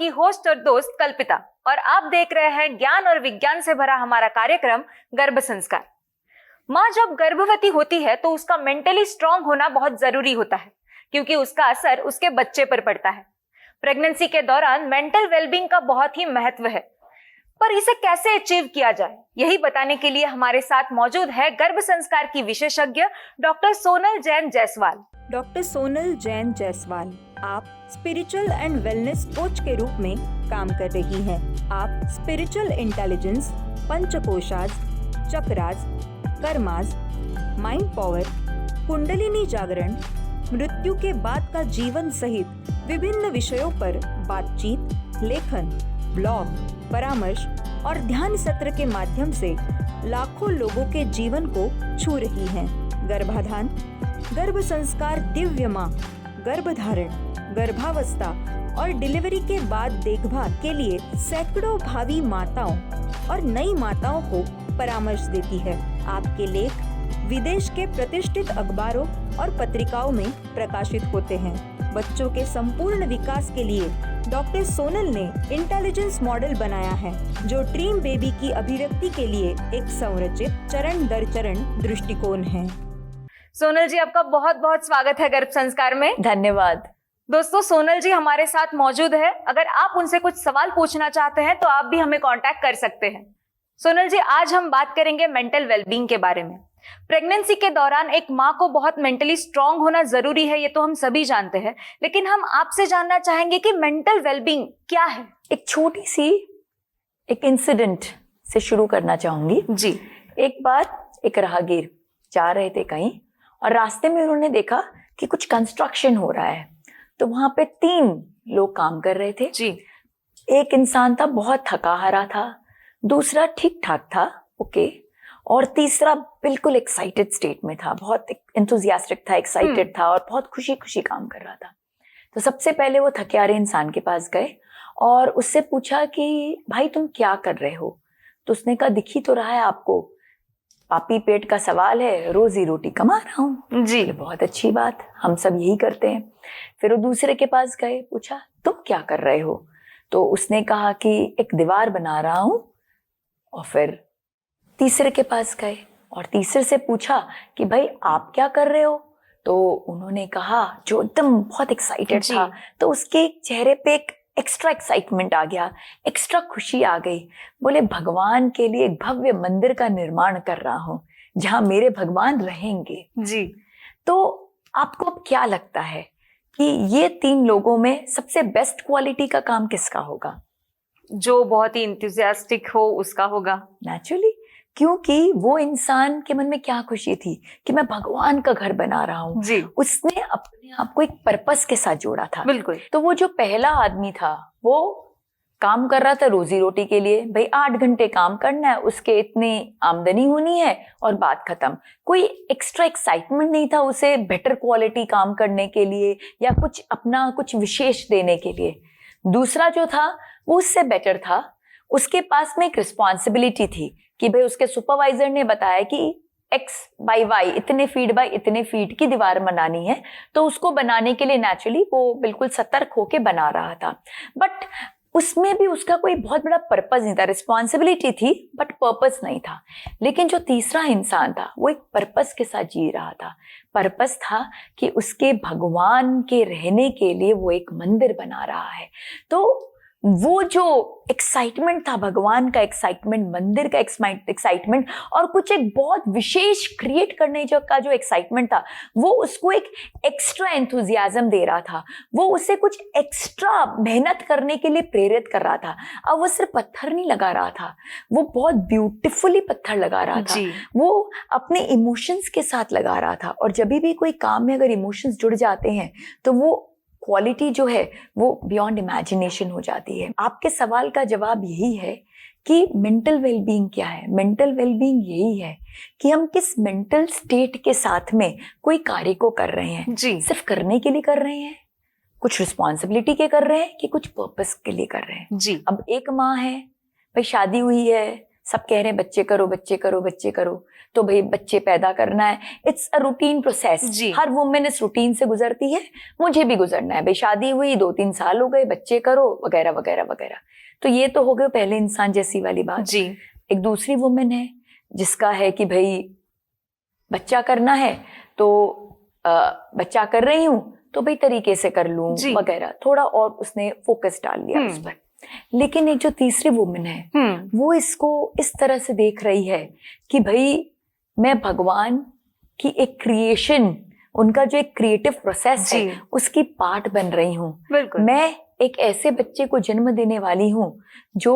आपकी होस्ट और दोस्त कल्पिता, और आप देख रहे हैं ज्ञान और विज्ञान से भरा हमारा कार्यक्रम गर्भ संस्कार। माँ जब गर्भवती होती है तो उसका मेंटली स्ट्रांग होना बहुत जरूरी होता है, क्योंकि उसका असर उसके बच्चे पर पड़ता है। प्रेगनेंसी के दौरान मेंटल वेलबींग का बहुत ही महत्व है, पर इसे कैसे अचीव किया जाए, यही बताने के लिए हमारे साथ मौजूद है गर्भ संस्कार की विशेषज्ञ डॉक्टर सोनल जैन जायसवाल। डॉक्टर सोनल जैन जायसवाल, आप स्पिरिचुअल एंड वेलनेस कोच के रूप में काम कर रही हैं। आप स्पिरिचुअल इंटेलिजेंस, पंचकोशाज, chakras, karmas, mind power, Kundalini जागरण, मृत्यु के बाद का जीवन सहित विभिन्न विषयों पर बातचीत, लेखन, ब्लॉग, परामर्श और ध्यान सत्र के माध्यम से लाखों लोगों के जीवन को छू रही हैं। गर्भाधान, गर्भ संस्कार, दिव्य माँ, गर्भधारण, गर्भावस्था और डिलीवरी के बाद देखभाल के लिए सैकड़ों भावी माताओं और नई माताओं को परामर्श देती है। आपके लेख विदेश के प्रतिष्ठित अखबारों और पत्रिकाओं में प्रकाशित होते हैं। बच्चों के संपूर्ण विकास के लिए डॉक्टर सोनल ने इंटेलिजेंस मॉडल बनाया है, जो ड्रीम बेबी की अभिव्यक्ति के लिए एक संरचित चरण दर चरण दृष्टिकोण है। सोनल जी, आपका बहुत बहुत स्वागत है गर्भ संस्कार में। धन्यवाद। दोस्तों, सोनल जी हमारे साथ मौजूद है। अगर आप उनसे कुछ सवाल पूछना चाहते हैं तो आप भी हमें कांटेक्ट कर सकते हैं। सोनल जी, आज हम बात करेंगे मेंटल वेलबींग के बारे में। प्रेगनेंसी के दौरान एक माँ को बहुत मेंटली स्ट्रांग होना जरूरी है, ये तो हम सभी जानते हैं, लेकिन हम आपसे जानना चाहेंगे कि मेंटल वेलबींग क्या है। एक छोटी सी एक इंसिडेंट से शुरू करना चाहूंगी जी। एक बार एक राहगीर जा रहे थे कहीं और रास्ते में उन्होंने देखा कि कुछ कंस्ट्रक्शन हो रहा है, तो वहां पे 3 लोग काम कर रहे थे जी। एक इंसान था बहुत थका हारा था, दूसरा ठीक ठाक था, ओके, और तीसरा बिल्कुल एक्साइटेड स्टेट में था, बहुत एंथुसियास्टिक था, एक्साइटेड था और बहुत खुशी खुशी काम कर रहा था। तो सबसे पहले वो थके इंसान के पास गए और उससे पूछा कि भाई तुम क्या कर रहे हो? तो उसने कहा दिख ही तो रहा है आपको, पापी पेट का सवाल है, रोजी रोटी कमा रहा हूँ। जी। बहुत अच्छी बात, हम सब यही करते हैं। फिर वो दूसरे के पास गए, पूछा तुम क्या कर रहे हो? तो उसने कहा कि एक दीवार बना रहा हूँ। और फिर तीसरे के पास गए और तीसरे से पूछा कि भाई आप क्या कर रहे हो? तो उन्होंने कहा, जो एकदम बहुत एक्साइटेड था, तो उसके चेहरे पे एक एक्स्ट्रा एक्साइटमेंट आ गया, एक्स्ट्रा खुशी आ गई। बोले भगवान के लिए एक भव्य मंदिर का निर्माण कर रहा हूँ जहाँ मेरे भगवान रहेंगे। जी। तो आपको अब क्या लगता है कि ये 3 लोगों में सबसे बेस्ट क्वालिटी का काम किसका होगा? जो बहुत ही इंथुसियास्टिक हो उसका होगा नेचुरली, क्योंकि वो इंसान के मन में क्या खुशी थी कि मैं भगवान का घर बना रहा हूँ। जी। उसने अपने आप को एक पर्पस के साथ जोड़ा था। बिल्कुल। तो वो जो पहला आदमी था वो काम कर रहा था रोजी रोटी के लिए, भाई 8 घंटे काम करना है, उसके इतनी आमदनी होनी है और बात खत्म। कोई एक्स्ट्रा एक्साइटमेंट नहीं था उसे बेटर क्वालिटी काम करने के लिए या कुछ अपना कुछ विशेष देने के लिए। दूसरा जो था वो उससे बेटर था, उसके पास में एक रिस्पॉन्सिबिलिटी थी कि भाई उसके सुपरवाइजर ने बताया कि X by Y इतने फीट बाय इतने फीट की दीवार बनानी है, तो उसको बनाने के लिए नेचुरली वो बिल्कुल सतर्क होके बना रहा था। बट उसमें भी उसका कोई बहुत बड़ा पर्पस नहीं था, रिस्पॉन्सिबिलिटी थी बट पर्पस नहीं था। लेकिन जो तीसरा इंसान था वो एक पर्पस के साथ जी रहा था। पर्पस था कि उसके भगवान के रहने के लिए वो एक मंदिर बना रहा है। तो वो जो एक्साइटमेंट था, भगवान का एक्साइटमेंट, मंदिर का एक्साइटमेंट और कुछ एक बहुत विशेष क्रिएट करने का जो एक्साइटमेंट था, वो उसको एक एक्स्ट्रा एंथुजियाज्म दे रहा था, वो उसे कुछ एक्स्ट्रा मेहनत करने के लिए प्रेरित कर रहा था। अब वो सिर्फ पत्थर नहीं लगा रहा था, वो बहुत ब्यूटीफुली पत्थर लगा रहा था। वो अपने इमोशंस के साथ लगा रहा था, और जब भी कोई काम में अगर इमोशंस जुड़ जाते हैं तो वो क्वालिटी जो है वो बियॉन्ड इमेजिनेशन हो जाती है। आपके सवाल का जवाब यही है कि मेंटल वेलबींग क्या है। मेंटल वेलबींग यही है कि हम किस मेंटल स्टेट के साथ में कोई कार्य को कर रहे हैं। जी। सिर्फ करने के लिए कर रहे हैं, कुछ रिस्पॉन्सिबिलिटी के कर रहे हैं, कि कुछ पर्पस के लिए कर रहे हैं। जी। अब एक माँ है, भाई शादी हुई है, सब कह रहे हैं बच्चे करो बच्चे करो बच्चे करो, तो भाई बच्चे पैदा करना है, इट्स अ रूटीन प्रोसेस। जी। हर वुमेन इस रूटीन से गुजरती है, मुझे भी गुजरना है भाई, शादी हुई 2-3 साल हो गए, बच्चे करो वगैरह वगैरह वगैरह। तो ये तो हो गए पहले इंसान जैसी वाली बात। जी। एक दूसरी वुमेन है जिसका है कि भाई बच्चा करना है तो बच्चा कर रही हूँ तो भाई तरीके से कर लूं वगैरह, थोड़ा और उसने फोकस डाल लिया उस पर। लेकिन एक जो तीसरी वुमेन है वो इसको इस तरह से देख रही है कि भाई मैं भगवान की एक क्रिएशन, उनका जो एक क्रिएटिव प्रोसेस है उसकी पार्ट बन रही हूँ। मैं एक ऐसे बच्चे को जन्म देने वाली हूँ जो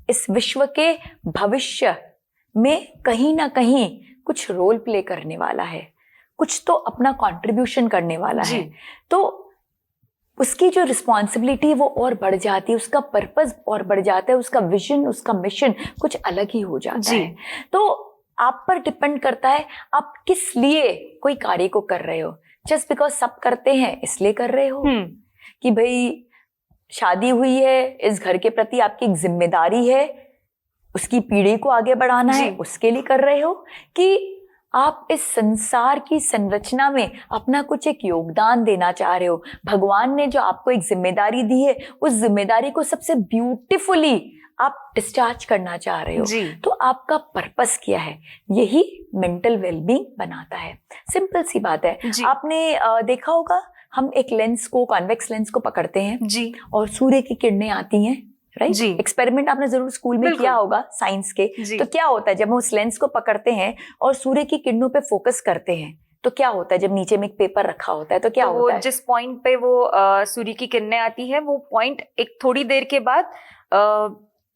इस विश्व के भविष्य में कहीं ना कहीं कुछ रोल प्ले करने वाला है, कुछ तो अपना कंट्रीब्यूशन करने वाला है। तो उसकी जो रिस्पॉन्सिबिलिटी है वो और बढ़ जाती है, उसका पर्पस और बढ़ जाता है, उसका विजन, उसका मिशन कुछ अलग ही हो जाता है। तो आप पर डिपेंड करता है आप किस लिए कोई कार्य को कर रहे हो। जस्ट बिकॉज सब करते हैं इसलिए कर रहे हो कि भाई शादी हुई है, इस घर के प्रति आपकी एक जिम्मेदारी है, उसकी पीढ़ी को आगे बढ़ाना है, उसके लिए कर रहे हो, कि आप इस संसार की संरचना में अपना कुछ एक योगदान देना चाह रहे हो। भगवान ने जो आपको एक जिम्मेदारी दी है उस जिम्मेदारी को सबसे ब्यूटीफुली आप डिस्चार्ज करना चाह रहे हो। तो आपका पर्पस क्या है, यही मेंटल वेलबींग बनाता है। सिंपल सी बात है। आपने देखा होगा हम एक लेंस को, कॉन्वेक्स लेंस को पकड़ते हैं और सूर्य की किरणें आती हैं, राइट? एक्सपेरिमेंट आपने जरूर स्कूल में किया होगा साइंस के। तो क्या होता है जब हम उस लेंस को पकड़ते हैं और सूर्य की किरणों पे फोकस करते हैं तो क्या होता है, जब नीचे में एक पेपर रखा होता है तो क्या होता है, जिस पॉइंट पे वो सूर्य की किरणें आती है वो पॉइंट एक थोड़ी देर के बाद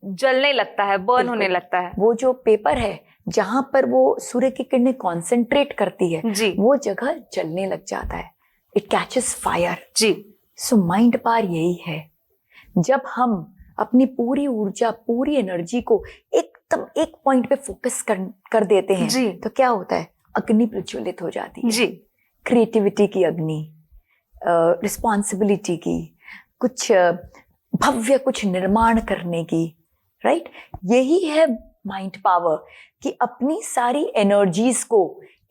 जलने लगता है, बर्न होने लगता है। वो जो पेपर है जहां पर वो सूर्य की किरणें कॉन्सेंट्रेट करती है वो जगह जलने लग जाता है, it catches fire. So mind power यही है, जब हम अपनी पूरी ऊर्जा, पूरी एनर्जी को एकदम एक पॉइंट पे फोकस कर देते हैं तो क्या होता है, अग्नि प्रज्वलित हो जाती है। क्रिएटिविटी की अग्नि, रिस्पॉन्सिबिलिटी की, कुछ भव्य कुछ निर्माण करने की, राइट? यही है माइंड पावर, कि अपनी सारी एनर्जीज को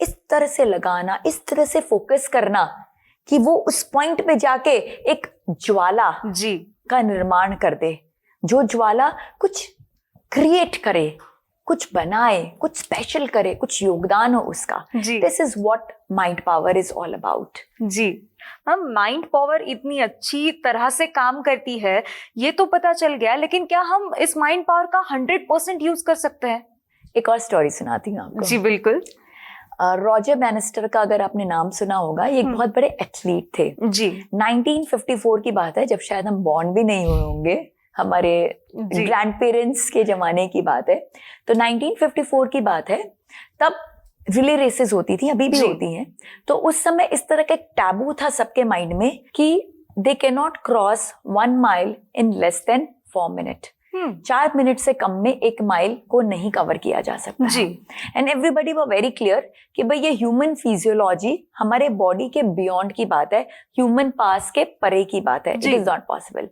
इस तरह से लगाना, इस तरह से फोकस करना कि वो उस पॉइंट पे जाके एक ज्वाला का निर्माण कर दे, जो ज्वाला कुछ क्रिएट करे, कुछ बनाए, कुछ स्पेशल करे, कुछ योगदान हो उसका। This is what mind power is all about. हम माइंड पावर इतनी अच्छी तरह से काम करती है ये तो पता चल गया, लेकिन क्या हम इस माइंड पावर का 100% यूज कर सकते हैं? एक और स्टोरी सुनाती हूँ आपको। जी बिल्कुल। रॉजर बैनिस्टर का अगर आपने नाम सुना होगा, ये एक बहुत बड़े एथलीट थे। 1954 की बात है, जब शायद हम बॉर्न भी नहीं हुए होंगे, हमारे ग्रैंड पेरेंट्स के जमाने की बात है। तो 1954 की बात है, तब रिले रेसेस होती थी, अभी भी होती हैं। तो उस समय इस तरह का एक टैबू था सबके माइंड में कि they can not cross 1 mile in less than 4 minute. 4 minute से कम में 1 माइल को नहीं कवर किया जा सकता है। And everybody were very clear कि भाई ये ह्यूमन फिजियोलॉजी, हमारे बॉडी के बियॉन्ड की बात है, ह्यूमन पास के परे की बात है, इट इज नॉट पॉसिबल।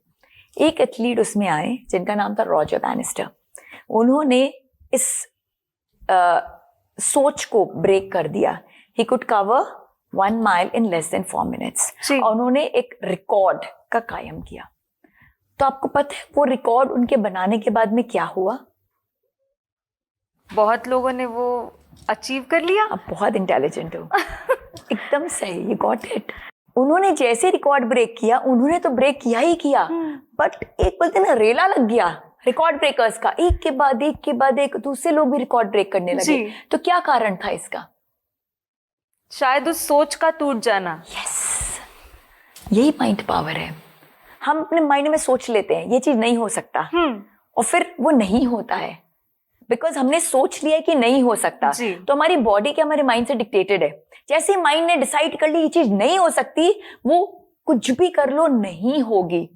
एक एथलीट उसमें आए जिनका नाम था रॉजर बैनिस्टर। उन्होंने इस सोच को ब्रेक कर दिया। He could cover 1 mile in less than 4 minutes और उन्होंने एक रिकॉर्ड का कायम किया। तो आपको पता है वो रिकॉर्ड उनके बनाने के बाद में क्या हुआ? बहुत लोगों ने वो अचीव कर लिया। आप बहुत इंटेलिजेंट हो। एकदम सही, यू गॉट इट। उन्होंने जैसे रिकॉर्ड ब्रेक किया, उन्होंने तो ब्रेक किया ही किया, बट एक बोलते ना रेला लग गया रिकॉर्ड ब्रेकर्स का, एक के बाद एक के बाद एक दूसरे लोग भी रिकॉर्ड ब्रेक करने लगे। तो क्या कारण था इसका? शायद उस सोच का टूट जाना। यस, यही माइंड पावर है। हम अपने माइंड में सोच लेते हैं ये चीज नहीं हो सकता, और फिर वो नहीं होता है, बिकॉज हमने सोच लिया कि नहीं हो सकता। तो हमारी बॉडी के, हमारे माइंड से डिक्टेटेड है। जैसे माइंड ने डिसाइड कर ली ये चीज नहीं हो सकती, वो कुछ भी कर लो नहीं होगी।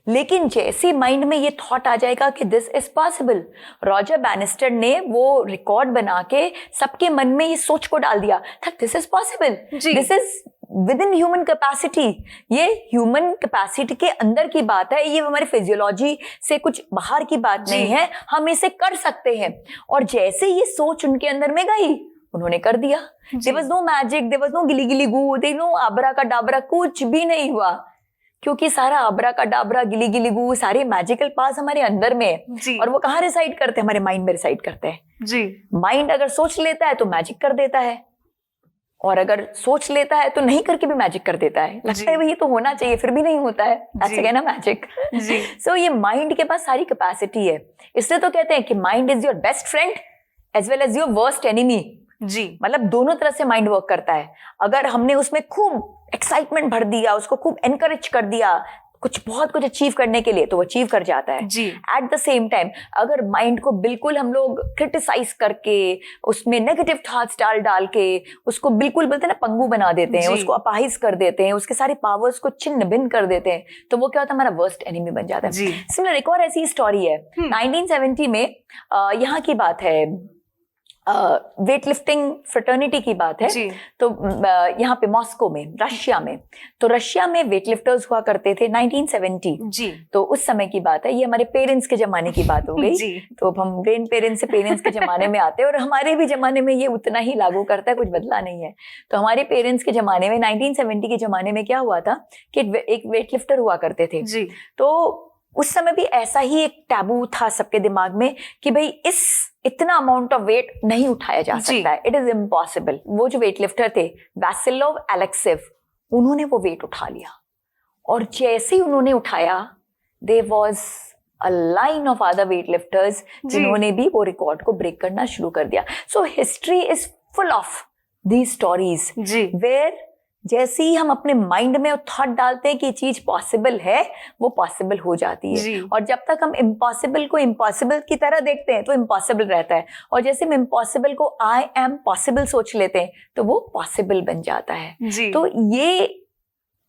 लेकिन जैसे माइंड में ये थॉट आ जाएगा कि this is possible, Roger banister ने वो रिकॉर्ड बना के सबके मन में ये सोच को डाल दिया था, this is possible, this is with in human capacity, ये ह्यूमन कैपेसिटी के अंदर की बात है, ये हमारे फिजियोलॉजी से कुछ बाहर की बात नहीं है, हम इसे कर सकते हैं। और जैसे ये सोच उनके अंदर में गई, उन्होंने कर दिया। There was no magic, there was no गिली गिली गू, देयर नो आबरा का डाबरा, कुछ भी नहीं हुआ, क्योंकि सारा आबरा का डाबरा, गिली गिली गू, सारे मैजिकल पास हमारे अंदर में है। और वो कहाँ रिसाइड करते हैं? हमारे माइंड में रिसाइड करते हैं जी। माइंड अगर सोच लेता है तो मैजिक कर देता है, और अगर सोच लेता है तो नहीं करके भी मैजिक कर देता है। लगता है वही तो होना चाहिए, फिर भी नहीं होता है। ऐसे कहना मैजिक। सो ये माइंड के पास सारी कैपेसिटी है, इसलिए तो कहते हैं कि mind is your best friend as well as your worst enemy जी। मतलब दोनों तरह से माइंड वर्क करता है। अगर हमने उसमें खूब एक्साइटमेंट भर दिया, उसको खूब एनकरेज कर दिया कुछ बहुत कुछ अचीव करने के लिए, तो वो अचीव कर जाता है जी। एट द सेम टाइम अगर माइंड को बिल्कुल हम लोग क्रिटिसाइज करके, उसमें नेगेटिव थॉट्स डाल डाल के उसको बिल्कुल बोलते हैं ना पंगु बना देते हैं, उसको अपाहिज कर देते हैं, उसके सारे पावर्स को छिन्न भिन्न कर देते हैं, तो वो क्या होता है? हमारा वर्स्ट एनिमी बन जाता है। सिमिलर एक और ऐसी स्टोरी है 1970 में, यहाँ की बात है, वेट लिफ्टिंग फ्रेटर्निटी की बात है। तो यहाँ पे मॉस्को में, रशिया में, तो रशिया में वेट लिफ्टर्स हुआ करते थे 1970 जी। तो उस समय की बात है, ये हमारे पेरेंट्स के जमाने की बात हो गई। तो अब हम ग्रैंड पेरेंट्स से पेरेंट्स के जमाने में आते हैं, और हमारे भी जमाने में ये उतना ही लागू करता है, कुछ बदला नहीं है। तो हमारे पेरेंट्स के जमाने में 1970 के जमाने में क्या हुआ था कि एक वेट लिफ्टर हुआ करते थे जी। तो उस समय भी ऐसा ही एक टैबू था सबके दिमाग में कि भाई इतना अमाउंट ऑफ वेट नहीं उठाया जा सकता है, इट इज इम्पॉसिबल। वो जो वेट लिफ्टर थे वासिलोव एलेक्सेव, उन्होंने वो वेट उठा लिया, और जैसे ही उन्होंने उठाया there was a line of other weight lifters जिन्होंने भी वो रिकॉर्ड को ब्रेक करना शुरू कर दिया। So history is full of these stories where जैसे ही हम अपने माइंड में थॉट डालते हैं कि ये चीज पॉसिबल है, वो पॉसिबल हो जाती है। और जब तक हम इम्पॉसिबल को इम्पॉसिबल की तरह देखते हैं तो इम्पॉसिबल रहता है, और जैसे हम इम्पॉसिबल को आई एम पॉसिबल सोच लेते हैं तो वो पॉसिबल बन जाता है। तो ये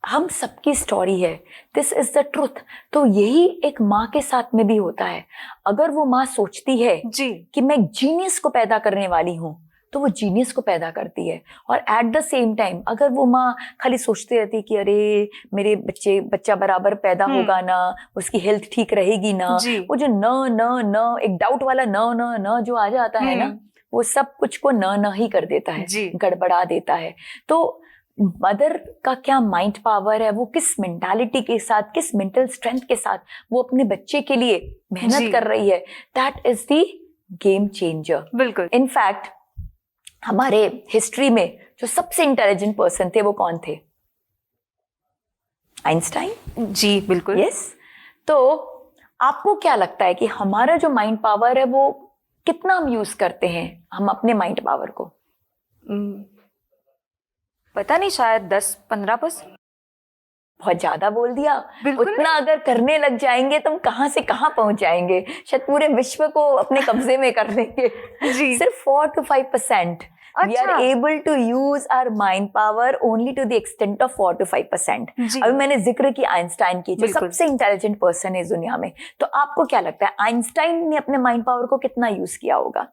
हम सबकी स्टोरी है, दिस इज द ट्रुथ। तो यही एक माँ के साथ में भी होता है। अगर वो माँ सोचती है कि मैं जीनियस को पैदा करने वाली हूँ, तो वो जीनियस को पैदा करती है। और एट द सेम टाइम अगर वो माँ खाली सोचती रहती कि अरे मेरे बच्चा बराबर पैदा होगा ना, उसकी हेल्थ ठीक रहेगी ना, वो जो न एक डाउट वाला न जो आ जाता है ना, वो सब कुछ को न ही कर देता है, गड़बड़ा देता है। तो मदर का क्या माइंड पावर है, वो किस मेंटालिटी के साथ, किस मेंटल स्ट्रेंथ के साथ वो अपने बच्चे के लिए मेहनत कर रही है, that is the game changer. बिल्कुल। इनफैक्ट हमारे हिस्ट्री में जो सबसे इंटेलिजेंट पर्सन थे वो कौन थे? आइंस्टाइन जी। बिल्कुल। यस। तो आपको क्या लगता है कि हमारा जो माइंड पावर है वो कितना हम यूज करते हैं, हम अपने माइंड पावर को? पता नहीं, शायद 10-15%। बहुत ज्यादा बोल दिया। उतना अगर करने लग जाएंगे तो हम कहां से कहां पहुंच जाएंगे, शायद पूरे विश्व को अपने कब्जे में कर लेंगे। सिर्फ 4 to 5%। We are able to use our mind power only to the extent of 4 to 5%। अभी मैंने जिक्र की आइंस्टाइन की, जो सबसे इंटेलिजेंट पर्सन है इस दुनिया में। तो आपको क्या लगता है आइंस्टाइन ने अपने माइंड पावर को कितना यूज किया होगा?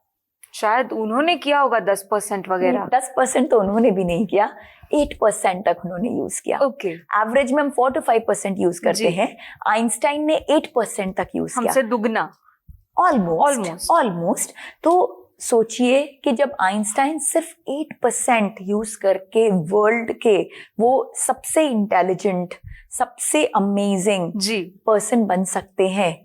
शायद उन्होंने किया होगा 10% वगैरह। 10% तो उन्होंने भी नहीं किया, 8% तक उन्होंने यूज किया। ओके। एवरेज में हम 4 to 5% यूज करते हैं, आइंस्टाइन ने 8% तक यूज किया, हमसे दुगना। ऑलमोस्ट। तो सोचिए कि जब आइंस्टाइन सिर्फ 8% यूज करके वर्ल्ड के वो सबसे इंटेलिजेंट, सबसे अमेजिंग पर्सन बन सकते हैं,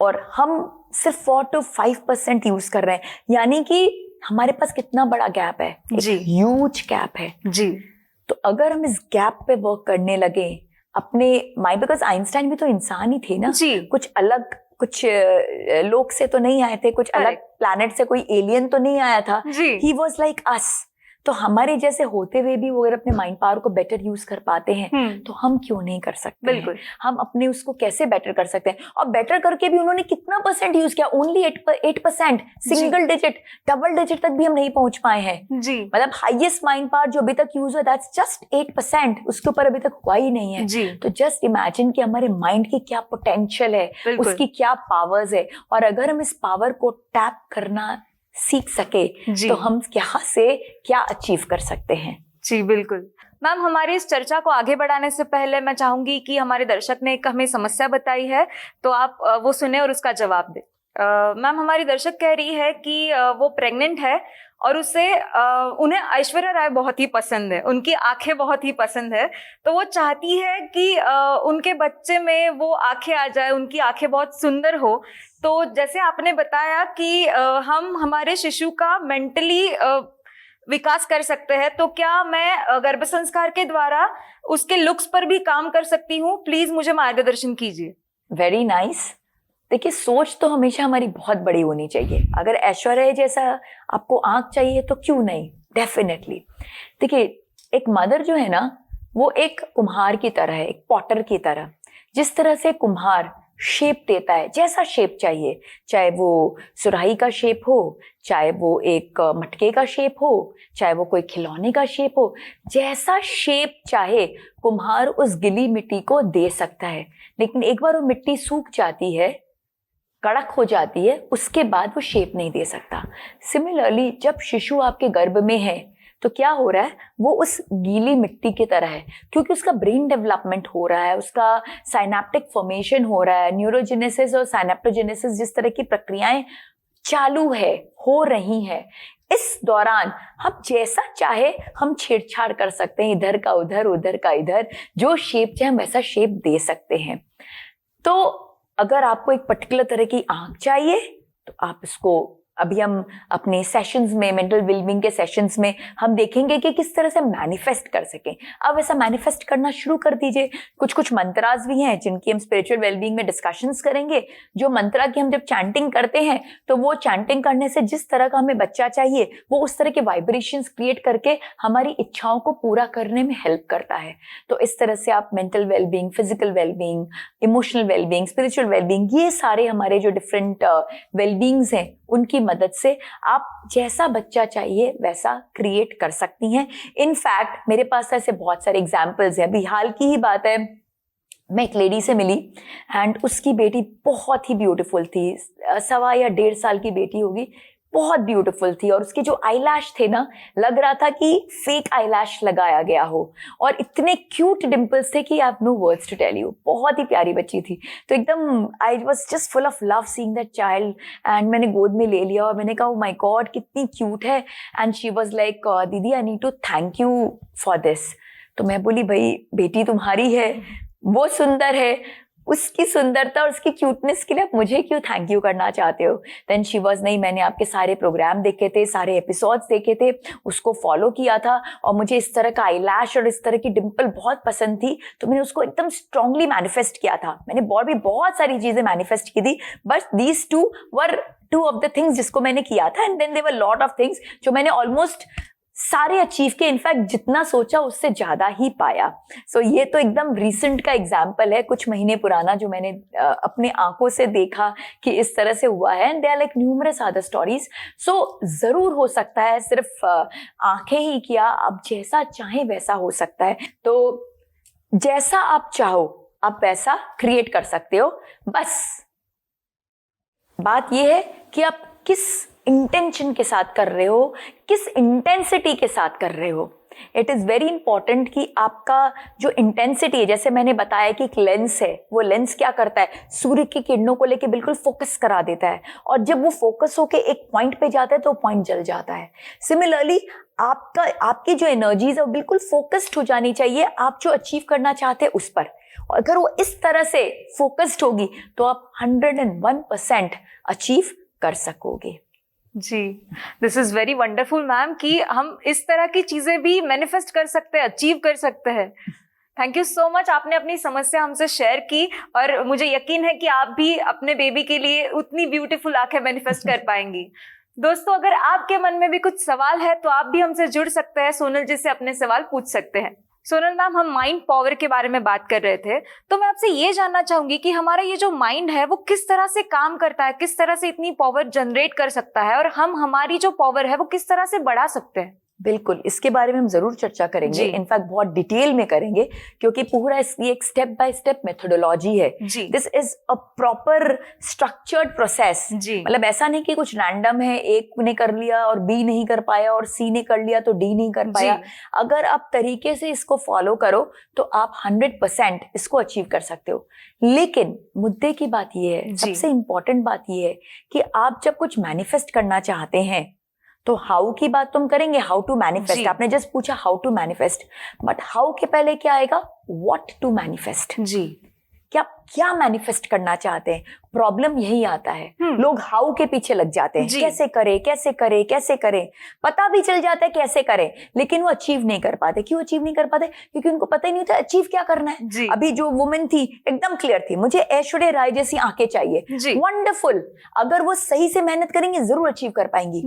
और हम सिर्फ 4 to 5% यूज कर रहे हैं, यानी कि हमारे पास कितना बड़ा गैप है, ह्यूज गैप है जी। तो अगर हम इस गैप पे वर्क करने लगे अपने माइंड, बिकॉज आइंस्टाइन भी तो इंसान ही थे ना जी, कुछ अलग, कुछ लोक से तो नहीं आए थे, कुछ अलग प्लैनेट से कोई एलियन तो नहीं आया था, ही वॉज लाइक अस। तो हमारे जैसे होते हुए भी वो अगर अपने माइंड पावर को बेटर यूज कर पाते हैं तो हम क्यों नहीं कर सकते? बिल्कुल। हम अपने उसको कैसे बेटर कर सकते हैं? और बेटर करके भी उन्होंने कितना परसेंट यूज किया? Only 8%। Single digit, double digit तक भी हम नहीं पहुंच पाए हैं जी। मतलब हाईएस्ट माइंड पावर जो अभी तक यूज हुआ दैट्स जस्ट 8%, उसके ऊपर अभी तक हुआ ही नहीं है जी। तो जस्ट इमेजिन कि हमारे माइंड की क्या पोटेंशियल है, उसकी क्या पावर्स है, और अगर हम इस पावर को टैप करना सीख सके तो हम यहाँ से क्या अचीव कर सकते हैं। जी बिल्कुल मैम, हमारी इस चर्चा को आगे बढ़ाने से पहले मैं चाहूंगी कि हमारे दर्शक ने एक हमें समस्या बताई है, तो आप वो सुने और उसका जवाब दें। मैम, हमारी दर्शक कह रही है कि वो प्रेग्नेंट है और उन्हें ऐश्वर्या राय बहुत ही पसंद है, उनकी आंखें बहुत ही पसंद है, तो वो चाहती है कि उनके बच्चे में वो आंखें आ जाए, उनकी आंखें बहुत सुंदर हो। तो जैसे आपने बताया कि हम हमारे शिशु का मेंटली विकास कर सकते हैं, तो क्या मैं गर्भ संस्कार के द्वारा उसके लुक्स पर भी काम कर सकती हूँ? प्लीज मुझे मार्गदर्शन कीजिए। Very nice. देखिए, सोच तो हमेशा हमारी बहुत बड़ी होनी चाहिए। अगर ऐश्वर्या जैसा आपको आंख चाहिए तो क्यों नहीं, डेफिनेटली। देखिए, एक मदर जो है ना, वो एक कुम्हार की तरह है, एक पॉटर की तरह। जिस तरह से कुम्हार शेप देता है, जैसा शेप चाहिए, चाहे वो सुराही का शेप हो, चाहे वो एक मटके का शेप हो, चाहे वो कोई खिलौने का शेप हो, जैसा शेप चाहे कुम्हार उस गीली मिट्टी को दे सकता है। लेकिन एक बार वो मिट्टी सूख जाती है, कड़क हो जाती है, उसके बाद वो शेप नहीं दे सकता। सिमिलरली, जब शिशु आपके गर्भ में है तो क्या हो रहा है, वो उस गीली मिट्टी की तरह है, क्योंकि उसका ब्रेन डेवलपमेंट हो रहा है, उसका साइनेप्टिक फॉर्मेशन हो रहा है, न्यूरोजेनेसिस और साइनेप्टोजेनेसिस जिस तरह की प्रक्रियाएं चालू है, हो रही हैं। इस दौरान हम जैसा चाहे हम छेड़छाड़ कर सकते हैं, इधर का उधर, उधर का इधर, जो शेप चाहे हम वैसा शेप दे सकते हैं। तो अगर आपको एक पर्टिकुलर तरह की आंख चाहिए तो आप इसको, अभी हम अपने सेशंस में, मेंटल वेलबींग के सेशंस में हम देखेंगे कि किस तरह से मैनिफेस्ट कर सकें। अब ऐसा मैनिफेस्ट करना शुरू कर दीजिए। कुछ कुछ मंत्रास भी हैं जिनकी हम स्पिरिचुअल वेलबींग में डिस्कशंस करेंगे। जो मंत्रा की हम जब चैंटिंग करते हैं तो वो चैंटिंग करने से जिस तरह का हमें बच्चा चाहिए, वो उस तरह के वाइब्रेशंस क्रिएट करके हमारी इच्छाओं को पूरा करने में हेल्प करता है। तो इस तरह से आप mental wellbeing, physical wellbeing, emotional wellbeing, spiritual wellbeing, ये सारे हमारे जो डिफरेंट वेलबींग्स हैं, उनकी मदद से आप जैसा बच्चा चाहिए वैसा क्रिएट कर सकती हैं। इनफैक्ट मेरे पास ऐसे बहुत सारे एग्जाम्पल्स हैं। अभी हाल की ही बात है, मैं एक लेडी से मिली एंड उसकी बेटी बहुत ही ब्यूटीफुल थी, 1.25 या 1.5 साल की बेटी होगी, बहुत ब्यूटीफुल थी। और उसके जो आईलैश थे ना, लग रहा था कि फेक आईलैश लगाया गया हो, और इतने क्यूट डिंपल्स थे कि I have no words to tell you. बहुत ही प्यारी बच्ची थी। तो एकदम I was just full of love seeing that child, and मैंने गोद में ले लिया और मैंने कहा, ओ माय गॉड कितनी क्यूट है। एंड शी वाज लाइक, दीदी I need to thank you for this. तो मैं बोली, भाई बेटी तुम्हारी है, वो सुंदर है, उसकी सुंदरता और उसकी क्यूटनेस के लिए आप मुझे क्यों थैंक यू करना चाहते हो? देन शी वाज, नहीं मैंने आपके सारे प्रोग्राम देखे थे, सारे एपिसोड्स देखे थे, उसको फॉलो किया था, और मुझे इस तरह का आईलैश और इस तरह की डिंपल बहुत पसंद थी, तो मैंने उसको एकदम स्ट्रांगली मैनिफेस्ट किया था। मैंने और भी बहुत सारी चीजें मैनिफेस्ट की थी, but these two were two of the things जिसको मैंने किया था। And then there were lot of things जो मैंने ऑलमोस्ट सारे अचीव के, इनफैक्ट जितना सोचा उससे ज्यादा ही पाया। सो ये तो एकदम रिसेंट का एग्जाम्पल है, कुछ महीने पुराना, जो मैंने अपने आंखों से देखा कि इस तरह से हुआ है। And they are like numerous other stories. So जरूर हो सकता है, सिर्फ आंखें ही किया, आप जैसा चाहें वैसा हो सकता है। तो जैसा आप चाहो आप वैसा क्रिएट कर सकते हो। बस बात यह है कि आप किस इंटेंशन के साथ कर रहे हो, किस इंटेंसिटी के साथ कर रहे हो। इट इज वेरी इंपॉर्टेंट कि आपका जो इंटेंसिटी है, जैसे मैंने बताया कि एक लेंस है, वो लेंस क्या करता है, सूर्य की किरणों को लेके बिल्कुल फोकस करा देता है, और जब वो फोकस होके एक पॉइंट पे जाता है तो पॉइंट जल जाता है। सिमिलरली आपकी जो एनर्जीज है वो बिल्कुल फोकस्ड हो जानी चाहिए आप जो अचीव करना चाहते हैं उस पर। और अगर वो इस तरह से फोकस्ड होगी तो आप 101% अचीव कर सकोगे। जी, this is very wonderful ma'am, कि हम इस तरह की चीजें भी मैनिफेस्ट कर सकते हैं, अचीव कर सकते हैं। थैंक यू सो मच, आपने अपनी समस्या हमसे शेयर की, और मुझे यकीन है कि आप भी अपने बेबी के लिए उतनी ब्यूटीफुल आंखें मैनिफेस्ट कर पाएंगी। दोस्तों, अगर आपके मन में भी कुछ सवाल है तो आप भी हमसे जुड़ सकते हैं, सोनल जी से अपने सवाल पूछ सकते हैं। सोनल मैम, हम माइंड पावर के बारे में बात कर रहे थे, तो मैं आपसे ये जानना चाहूंगी कि हमारा ये जो माइंड है वो किस तरह से काम करता है, किस तरह से इतनी पावर जनरेट कर सकता है, और हम हमारी जो पावर है वो किस तरह से बढ़ा सकते हैं। बिल्कुल, इसके बारे में हम जरूर चर्चा करेंगे, इनफैक्ट बहुत डिटेल में करेंगे, क्योंकि पूरा ये एक स्टेप बाय स्टेप मेथोडोलॉजी है। This is a proper structured process. मतलब ऐसा नहीं कि कुछ रैंडम है, एक ने कर लिया और बी नहीं कर पाया और सी ने कर लिया तो डी नहीं कर पाया। अगर आप तरीके से इसको फॉलो करो तो आप 100% इसको अचीव कर सकते हो। लेकिन मुद्दे की बात ये है, सबसे इंपॉर्टेंट बात ये है कि आप जब कुछ मैनिफेस्ट करना चाहते हैं तो हाउ की बात तुम करेंगे, हाउ टू मैनिफेस्ट। आपने जस्ट पूछा how to manifest, but how के पहले क्या आएगा, व्हाट टू मैनिफेस्ट। क्या मैनिफेस्ट करना चाहते हैं। प्रॉब्लम यही आता है, लोग हाउ के पीछे लग जाते हैं, कैसे करें कैसे करें कैसे करें, पता भी चल जाता है कैसे करें, लेकिन वो अचीव नहीं कर पाते। क्यों अचीव नहीं कर पाते? क्योंकि उनको पता ही नहीं होता अचीव क्या करना है। अभी जो वुमेन थी एकदम क्लियर थी, मुझे ऐश्वर्या राय जैसी आंखें चाहिए, वंडरफुल। अगर वो सही से मेहनत करेंगे जरूर अचीव कर पाएंगी।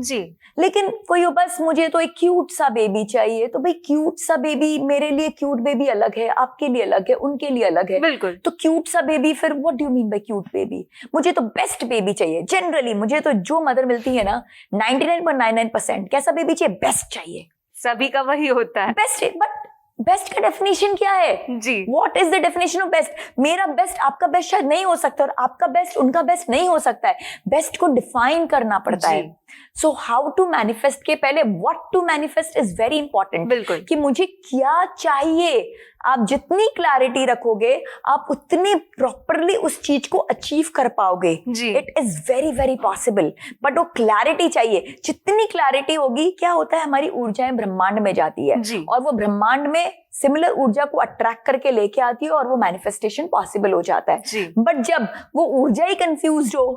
लेकिन कोई बस मुझे तो एक क्यूट सा बेबी चाहिए, तो भाई क्यूट सा बेबी, मेरे लिए क्यूट बेबी अलग है, आपके लिए अलग है, उनके लिए अलग है। बिल्कुल। तो क्यूट सा बेबी, फिर what do you mean by cute baby? मुझे तो बेस्ट बेबी चाहिए। जनरली मुझे तो जो मदर मिलती है ना 99.99% कैसा बेबी चाहिए? बेस्ट चाहिए। सभी का वही होता है, बेस्ट। बट बेस्ट का डेफिनेशन क्या है जी? What is the definition of best? मेरा बेस्ट आपका बेस्ट शायद नहीं हो सकता और आपका बेस्ट उनका बेस्ट नहीं हो सकता है। बेस्ट को डिफाइन करना पड़ता है। सो हाउ टू मैनिफेस्ट के पहले what to manifest is very important. बिल्कुल, कि मुझे क्या चाहिए। आप जितनी क्लैरिटी रखोगे आप उतनी प्रॉपरली उस चीज को अचीव कर पाओगे। It is very very possible, but वो क्लैरिटी चाहिए। जितनी क्लैरिटी होगी, क्या होता है, हमारी ऊर्जाएं ब्रह्मांड में जाती है और वो ब्रह्मांड में सिमिलर ऊर्जा को अट्रैक्ट करके लेके आती है और वो मैनिफेस्टेशन पॉसिबल हो जाता है। बट जब वो ऊर्जा ही कंफ्यूज हो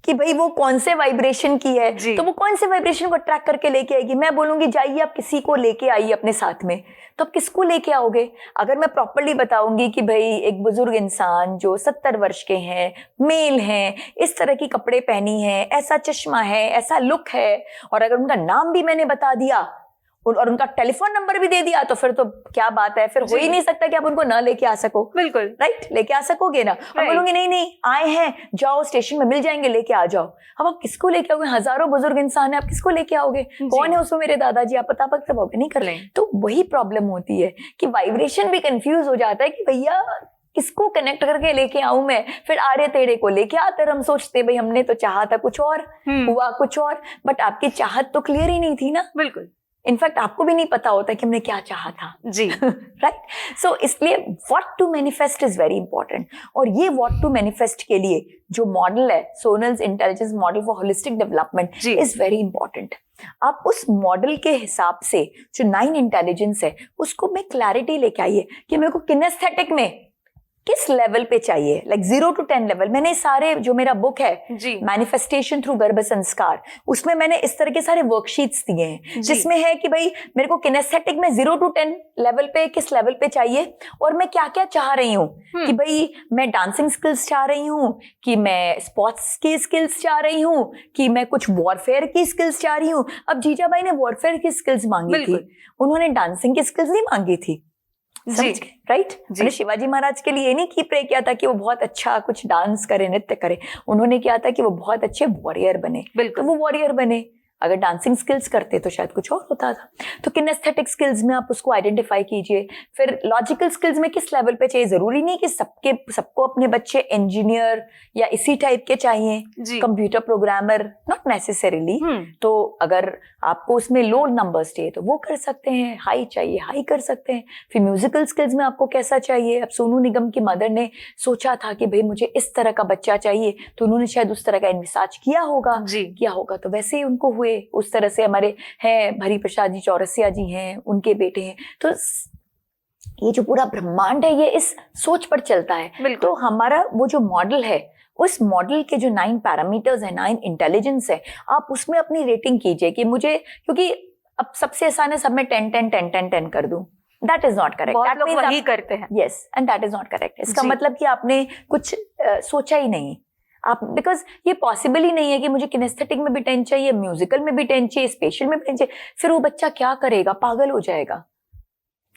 कि भाई वो कौन से वाइब्रेशन की है, तो वो कौन से वाइब्रेशन को अट्रैक्ट करके लेके आएगी। मैं बोलूंगी जाइए आप किसी को लेके आइए अपने साथ में, तो आप किसको लेके आओगे? अगर मैं प्रॉपर्ली बताऊंगी कि भाई एक बुजुर्ग इंसान जो 70 वर्ष के हैं, मेल हैं, इस तरह की कपड़े पहनी है, ऐसा चश्मा है, ऐसा लुक है, और अगर उनका नाम भी मैंने बता दिया और उनका टेलीफोन नंबर भी दे दिया, तो फिर तो क्या बात है, फिर हो ही नहीं सकता कि आप उनको ना लेके आ सको। बिल्कुल राइट, लेके आ सकोगे ना। और बोलूंगी नहीं नहीं आए हैं, जाओ स्टेशन में मिल जाएंगे, लेके आ जाओ। अब आप किसको लेके आओगे? हजारों बुजुर्ग इंसान है, आप किसको लेके आओगे? कौन है उसमें? मेरे दादाजी, आप पता पाओगे नहीं कर ले। तो वही प्रॉब्लम होती है कि वाइब्रेशन भी कंफ्यूज हो जाता है कि भैया किसको कनेक्ट करके लेके आऊं मैं। फिर आरे तेरे को लेके आते हम सोचते भाई हमने तो चाहा था कुछ और, हुआ कुछ और, बट आपकी चाहत तो क्लियर ही नहीं थी ना। बिल्कुल, इनफैक्ट आपको भी नहीं पता होता कि हमने क्या चाहा था जी। राइट, सो इसलिए what to manifest is very important. और ये व्हाट टू मैनिफेस्ट के लिए जो मॉडल है, Sonal's intelligence model for holistic development, is very important. आप उस मॉडल के हिसाब से जो 9 इंटेलिजेंस है उसको में क्लैरिटी लेके आइए कि मेरे को किनेस्थेटिक में किस लेवल पे चाहिए, लाइक 0 to 10 लेवल। मैंने सारे जो मेरा बुक है मैनिफेस्टेशन थ्रू गर्भ संस्कार, उसमें मैंने इस तरह के सारे वर्कशीट्स दिए हैं जिसमें है कि भाई मेरे को किनेस्थेटिक में 0 to 10 लेवल पे किस लेवल पे चाहिए और मैं क्या क्या चाह रही हूँ। कि भाई मैं डांसिंग स्किल्स चाह रही हूँ, कि मैं स्पोर्ट्स की स्किल्स चाह रही हूँ, कि मैं कुछ वॉरफेयर की स्किल्स चाह रही हूँ। अब जीजा भाई ने वॉरफेयर की स्किल्स मांगी थी, उन्होंने डांसिंग की स्किल्स नहीं मांगी थी। राइट, मैंने शिवाजी महाराज के लिए नहीं की प्रे किया था कि वो बहुत अच्छा कुछ डांस करे, नृत्य करे। उन्होंने किया था कि वो बहुत अच्छे वॉरियर बने, तो वो वॉरियर बने। अगर डांसिंग स्किल्स करते तो शायद कुछ और होता था। तो किनेस्थेटिक स्किल्स में आप उसको आइडेंटिफाई कीजिए। फिर लॉजिकल स्किल्स में किस लेवल पे चाहिए। जरूरी नहीं कि सबको अपने बच्चे इंजीनियर या इसी टाइप के चाहिए, कंप्यूटर प्रोग्रामर, नॉट नेसेसरीली। तो अगर आपको उसमें लो नंबर्स चाहिए तो वो कर सकते हैं, हाई चाहिए हाई कर सकते हैं। फिर म्यूजिकल स्किल्स में आपको कैसा चाहिए। अब सोनू निगम की मदर ने सोचा था कि भाई मुझे इस तरह का बच्चा चाहिए, तो उन्होंने शायद उस तरह का इन्विसाज किया होगा, तो वैसे ही उनको हुए उस तरह से। हमारे हैं हरि प्रसाद जी चौरसिया जी हैं, उनके बेटे हैं। तो ये जो पूरा ब्रह्मांड है ये इस सोच पर चलता है। तो हमारा वो जो मॉडल है, उस मॉडल के जो 9 पैरामीटर्स है, 9 इंटेलिजेंस है, आप उसमें अपनी रेटिंग कीजिए कि मुझे, क्योंकि अब सबसे आसान है सब में 10 कर दूं। That is not correct. बहुत लोग वही करते हैं। Yes, and that is not correct. इसका मतलब कि आपने कुछ सोचा ही नहीं। आप, बिकॉज ये पॉसिबल ही नहीं है कि मुझे किनेस्थेटिक में भी 10 चाहिए, म्यूजिकल में भी 10 चाहिए, स्पेशल में भी 10 चाहिए। फिर वो बच्चा क्या करेगा? पागल हो जाएगा।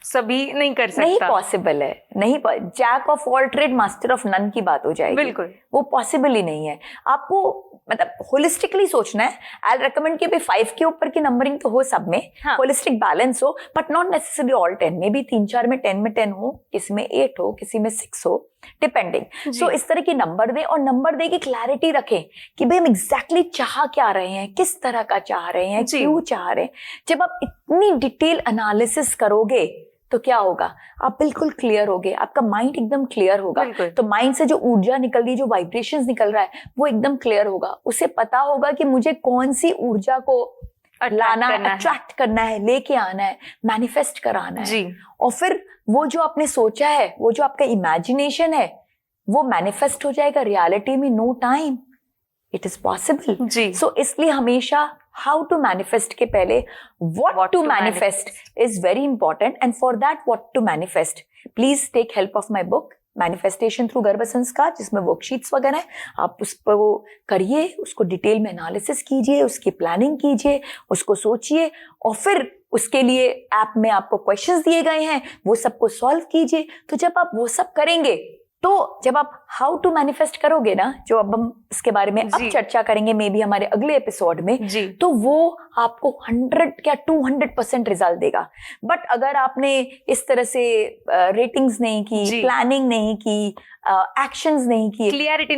सभी नहीं कर सकता, नहीं पॉसिबल है, नहीं। Jack of all trade master of none की बात हो जाएगी, बिल्कुल वो पॉसिबल ही नहीं है। आपको मतलब होलिस्टिकली सोचना है। आई रेकमेंड कि भाई 5 के ऊपर की नंबरिंग तो हो सब में, हाँ। होलिस्टिक बैलेंस हो, बट नॉट नेसेसरी ऑल 10 में भी 3-4 में 10 में 10 हो, किसी में 8 हो, किसी में 6 हो, डिपेंडिंग। सो इस तरह की नंबर दे, और नंबर दे की क्लैरिटी रखें कि भाई हम एग्जैक्टली चाह क्या रहे हैं, किस तरह का चाह रहे हैं, क्यों चाह रहे हैं। जब आप इतनी डिटेल एनालिसिस करोगे तो क्या होगा, आप बिल्कुल क्लियर होगे, आपका माइंड एकदम क्लियर होगा। तो माइंड से जो ऊर्जा निकल रही है, जो वाइब्रेशंस निकल रहा है, वो एकदम क्लियर होगा। उसे पता होगा कि मुझे कौन सी ऊर्जा को लाना है, अट्रैक्ट करना है, लेके आना है, मैनिफेस्ट कराना है। और फिर वो जो आपने सोचा है, वो जो आपका इमेजिनेशन है, वो मैनिफेस्ट हो जाएगा रियलिटी में। No time, it is possible. So इसलिए हमेशा हाउ टू मैनिफेस्ट के पहले what to manifest is very important. And for that what to manifest, please take help of my book manifestation through Garbh Sanskar, जिसमें worksheets वगैरह है। आप उस पर वो करिए, उसको डिटेल में एनालिसिस कीजिए, उसकी प्लानिंग कीजिए, उसको सोचिए, और फिर उसके लिए ऐप में आपको क्वेश्चंस दिए गए हैं, वो सबको सॉल्व कीजिए। तो जब आप वो सब करेंगे, तो जब आप हाउ टू मैनिफेस्ट करोगे ना, जो अब हम इसके बारे में अब चर्चा करेंगे मे बी हमारे अगले एपिसोड में, तो वो आपको 100 या 200% रिजल्ट देगा। बट अगर आपने इस तरह से रेटिंग्स नहीं की, प्लानिंग नहीं की, एक्शंस नहीं किए, क्लैरिटी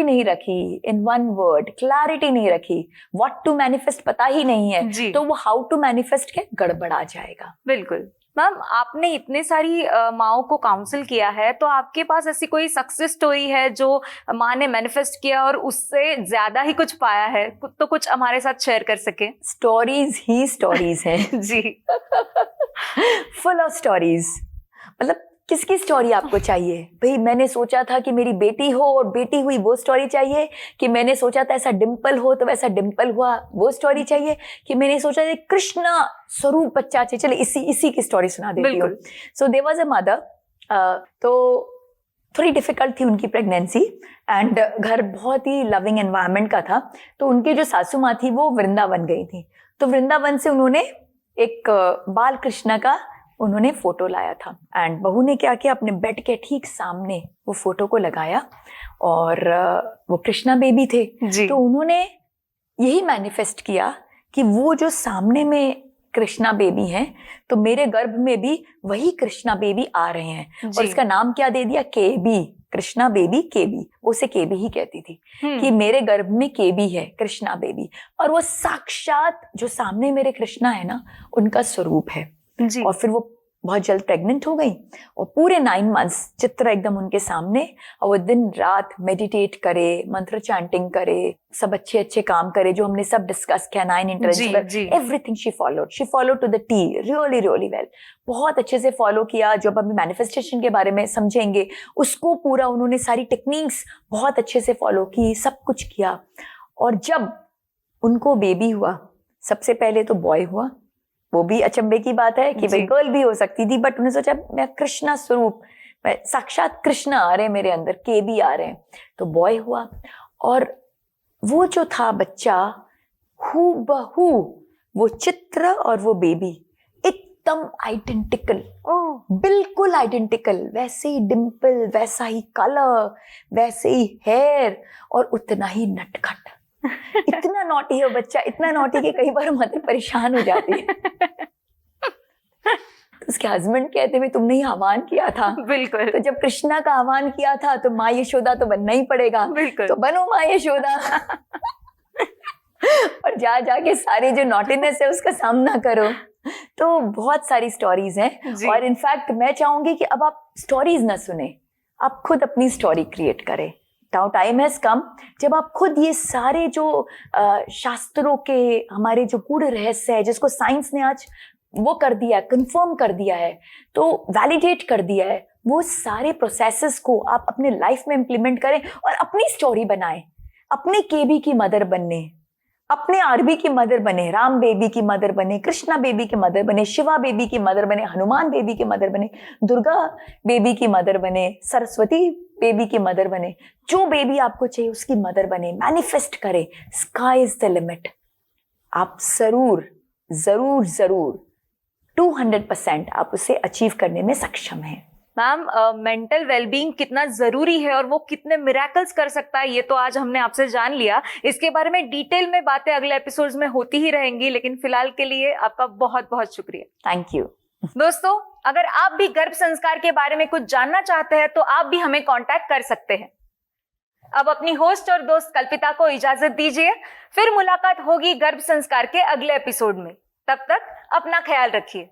नहीं रखी, इन वन वर्ड क्लैरिटी नहीं रखी, व्हाट टू मैनिफेस्ट पता ही नहीं है, तो वो हाउ टू मैनिफेस्ट के गड़बड़ा जाएगा। बिल्कुल। मैम, आपने इतने सारी माओं को काउंसिल किया है, तो आपके पास ऐसी कोई सक्सेस स्टोरी है जो माँ ने मैनिफेस्ट किया और उससे ज्यादा ही कुछ पाया है, तो कुछ हमारे साथ शेयर कर सके? स्टोरीज ही स्टोरीज हैं जी फुल ऑफ स्टोरीज। मतलब किसकी स्टोरी आपको चाहिए? भाई मैंने सोचा था कि मेरी बेटी हो और बेटी हुई, वो स्टोरी चाहिए? कि मैंने सोचा था ऐसा डिम्पल हो तो वैसा डिम्पल हुआ, वो स्टोरी चाहिए? कि मैंने सोचा था कृष्णा स्वरूप बच्चा चाहिए? चले इसी की स्टोरी सुना देती हूँ। So there was a mother, तो थोड़ी डिफिकल्ट थी उनकी प्रेगनेंसी, एंड घर बहुत ही लविंग एनवायरनमेंट का था। तो उनकी जो सासू माँ थी वो वृंदावन गई थी, तो वृंदावन से उन्होंने एक बाल कृष्णा का उन्होंने फोटो लाया था, एंड बहू ने क्या किया, अपने बेड के ठीक सामने वो फोटो को लगाया, और वो कृष्णा बेबी थे। तो उन्होंने यही मैनिफेस्ट किया कि वो जो सामने में कृष्णा बेबी हैं, तो मेरे गर्भ में भी वही कृष्णा बेबी आ रहे हैं। और इसका नाम क्या दे दिया, केबी, कृष्णा बेबी केबी। उसे केबी ही कहती थी कि मेरे गर्भ में केबी है, कृष्णा बेबी। और वो साक्षात जो सामने मेरे कृष्णा है ना, उनका स्वरूप है। और फिर वो बहुत जल्द प्रेग्नेंट हो गई, और पूरे 9 मंथ्स चित्र एकदम उनके सामने, और वो दिन रात मेडिटेट करे, मंत्र चैंटिंग करे, सब अच्छे काम करे जो हमने सब डिस्कस किया, 9 entrance, everything she follow to the T, really well, बहुत अच्छे से फॉलो किया। जो अब हम मैनिफेस्टेशन के बारे में समझेंगे, उसको पूरा उन्होंने सारी टेक्निक्स बहुत अच्छे से फॉलो की, सब कुछ किया। और जब उनको बेबी हुआ, सबसे पहले तो बॉय हुआ, वो भी अचंभे की बात है कि भाई गर्ल भी हो सकती थी, बट उन्होंने सोचा मैं कृष्णा स्वरूप, मैं साक्षात कृष्णा आ रहे हैं मेरे अंदर, केबी आ रहे हैं, तो बॉय हुआ। और वो जो था बच्चा, हूबहू वो चित्र और वो बेबी एकदम आइडेंटिकल, बिल्कुल आइडेंटिकल, वैसे ही डिम्पल, वैसा ही कलर, वैसे ही हेयर, और उतना ही नटखट। इतना नॉटी है बच्चा, इतना नॉटी कि कई बार मदर परेशान हो जाती है। तो उसके हस्बैंड कहते हुए तुमने ही आह्वान किया था। बिल्कुल। तो जब कृष्णा का आह्वान किया था तो माँ यशोदा तो बनना ही पड़ेगा। बिल्कुल। तो बनो माँ यशोदा। और जाके सारे जो नॉटीनेस है उसका सामना करो। तो बहुत सारी स्टोरीज हैं, और इनफैक्ट मैं चाहूंगी कि अब आप स्टोरीज ना सुने, आप खुद अपनी स्टोरी क्रिएट करें। नाउ टाइम हैज कम जब आप खुद ये सारे जो शास्त्रों के हमारे जो गूढ़ रहस्य है, जिसको साइंस ने आज वो कर दिया है, कंफर्म कर दिया है, तो वैलिडेट कर दिया है, वो सारे प्रोसेसेस को आप अपने लाइफ में इंप्लीमेंट करें और अपनी स्टोरी बनाएं। अपने केबी की मदर बनने, अपने आरबी की मदर बने, राम बेबी की मदर बने, कृष्णा बेबी की मदर बने, शिवा बेबी की मदर बने, हनुमान बेबी की मदर बने, दुर्गा बेबी की मदर बने, सरस्वती बेबी की मदर बने। जो बेबी आपको चाहिए उसकी मदर बने, मैनिफेस्ट करें। Sky is the limit. आप जरूर 200% आप उसे अचीव करने में सक्षम हैं। मैम, मेंटल वेलबींग कितना जरूरी है और वो कितने मिरेकल्स कर सकता है, ये तो आज हमने आपसे जान लिया। इसके बारे में डिटेल में बातें अगले एपिसोड्स में होती ही रहेंगी, लेकिन फिलहाल के लिए आपका बहुत बहुत शुक्रिया। Thank you. दोस्तों, अगर आप भी गर्भ संस्कार के बारे में कुछ जानना चाहते हैं तो आप भी हमें कांटेक्ट कर सकते हैं। अब अपनी होस्ट और दोस्त कल्पिता को इजाजत दीजिए, फिर मुलाकात होगी गर्भ संस्कार के अगले एपिसोड में। तब तक अपना ख्याल रखिए।